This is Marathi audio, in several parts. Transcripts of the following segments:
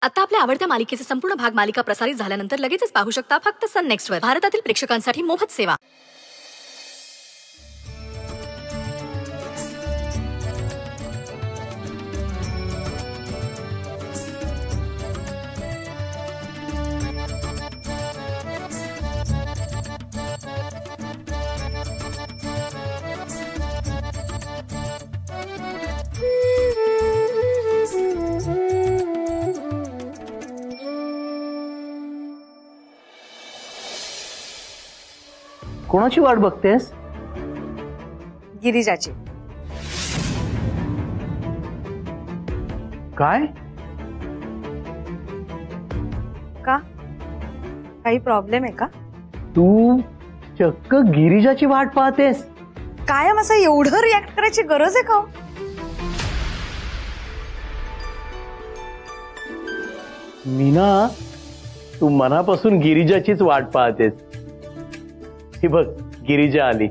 आता आपल्या आवडत्या मालिकेचे संपूर्ण भाग मालिका प्रसारित झाल्यानंतर लगेचच पाहू शकता फक्त सन नेक्स्ट वर. भारतातील प्रेक्षकांसाठी मोफत सेवा. कोणाची वाट बघतेस? गिरिजाची. काय? का? काही प्रॉब्लेम आहे का? तू चक्क गिरिजाची वाट पाहतेस? कायम असं एवढं रिॲक्ट करायची गरज आहे का? मीना, तू मनापासून गिरिजाचीच वाट पाहतेस. ही बघ, गिरिजा आली.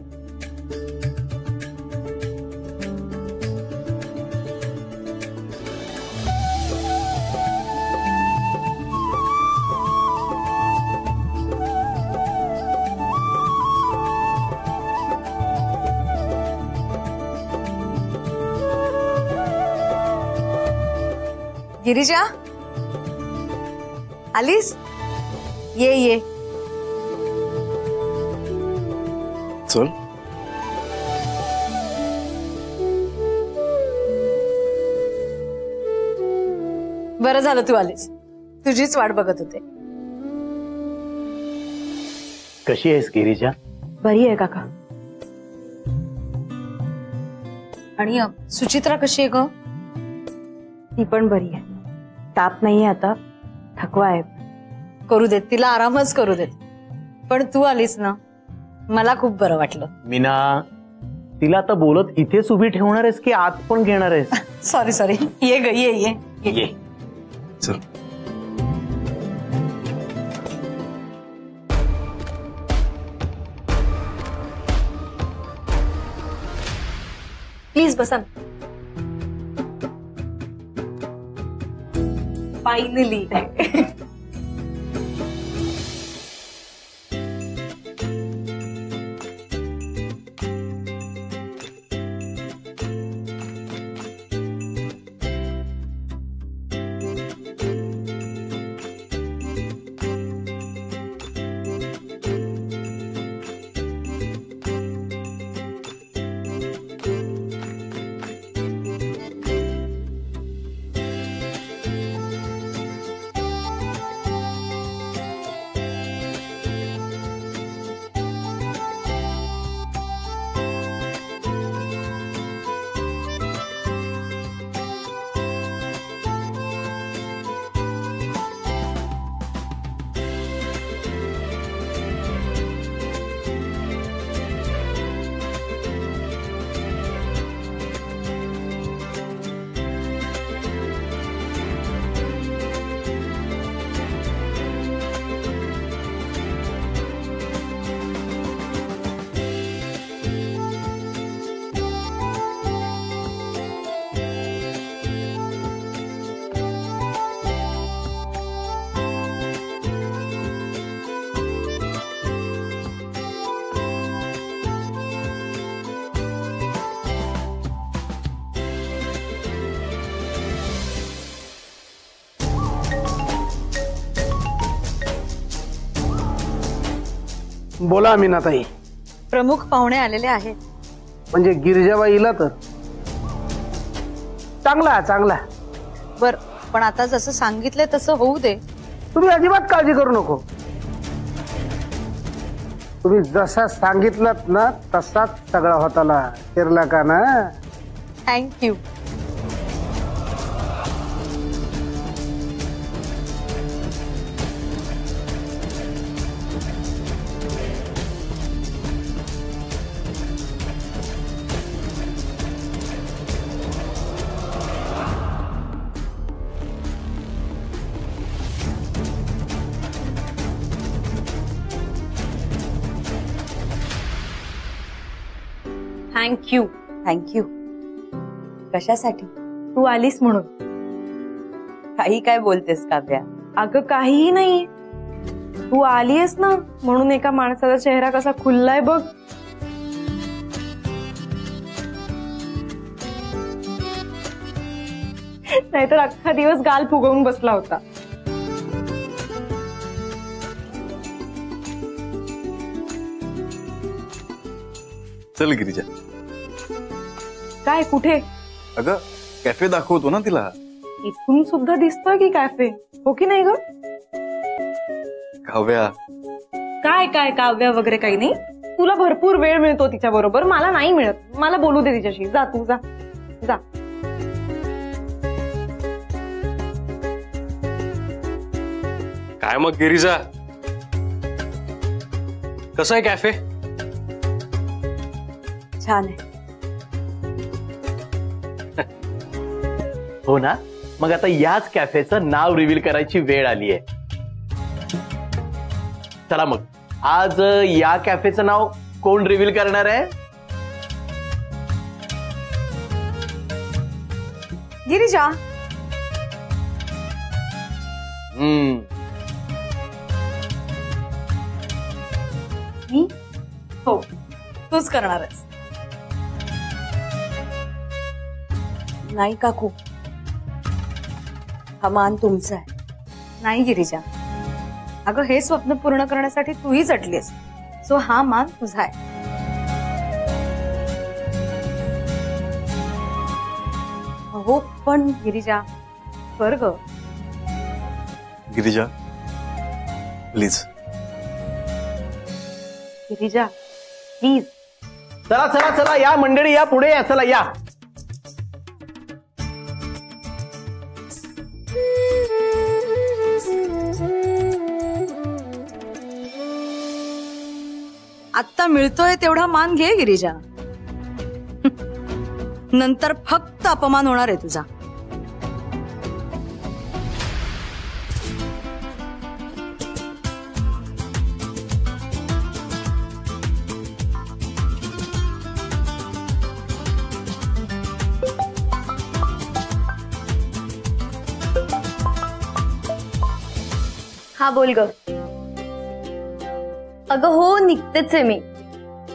गिरिजा आलीस? ये ये. चल. बरं झालं तू आलीस. तुझीच वाट बघत होते. कशी आहेस गिरिजा? बरी आहे काका. आणि सुचित्रा कशी आहे ग? ती पण बरी आहे. ताप नाहीये आता, थकवा आहे. करू देत तिला, आरामच करू देत. पण तू आलीस ना, मला खूप बरं वाटलं. मीना, तिला आता बोलत इथेच उभी ठेवणार आहेस की आत पण घेणार आहेस? Sorry sorry. ये ग, ये ये ये. चल. प्लीज बसा. फायनली. बोला मीनाताई. प्रमुख पाहुणे आलेले आहेत. म्हणजे गिरिजाबाईला तर चांगला चांगला. बर, पण आता जसं सांगितलंय तसं होऊ दे. तुम्ही अजिबात काळजी करू नको. तुम्ही जसा सांगितलं ना तसाच सगळा होताला शिरला का ना. थँक्यू. थँक्यू. कशासाठी? तू आलीस म्हणून. काही काय बोलतेस काव्या? अगं काहीही नाही. तू आलीयस ना म्हणून एका माणसाचा चेहरा कसा खुललाय बघ. नाहीतर अख्खा दिवस गाल फुगवून बसला होता. चल गिरिजा. काय कुठे? अगं कॅफे दाखवतो ना तिला. इथून सुद्धा दिसतोय की कॅफे, हो की नाही ग? काव्या, काय काय काव्या वगैरे काही नाही. तुला भरपूर वेळ मिळतो तिच्या बरोबर, मला नाही मिळत. मला बोलू दे तिच्याशी. जा तू जा जा. काय मग गिरिजा, कसं आहे कॅफे? छान आहे. हो ना, मग आता याच कॅफेचं नाव रिव्हील करायची वेळ आली आहे. चला मग, आज या कॅफेचं नाव कोण रिव्हील करणार आहे? गिरिजा. मी? हो, तूच करणार आहेस. नाही काकू, हा मान तुमचा आहे. नाही गिरिजा, अगं हे स्वप्न पूर्ण करण्यासाठी तूही झटलीस, सो हा मान तुझा आहे. हो पण गिरिजा, कर ग. गिरिजा प्लीज. गिरिजा प्लीज. चला चला चला, या मंडळी, या पुढे या. चला या. आत्ता मिळतोय तेवढा मान घे गिरिजा. नंतर फक्त अपमान होणार आहे तुझा. हा बोल ग. अगं हो, निघतेच आहे मी.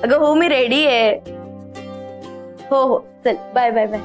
अगं हो, मी रेडी आहे. हो हो, चल बाय बाय बाय.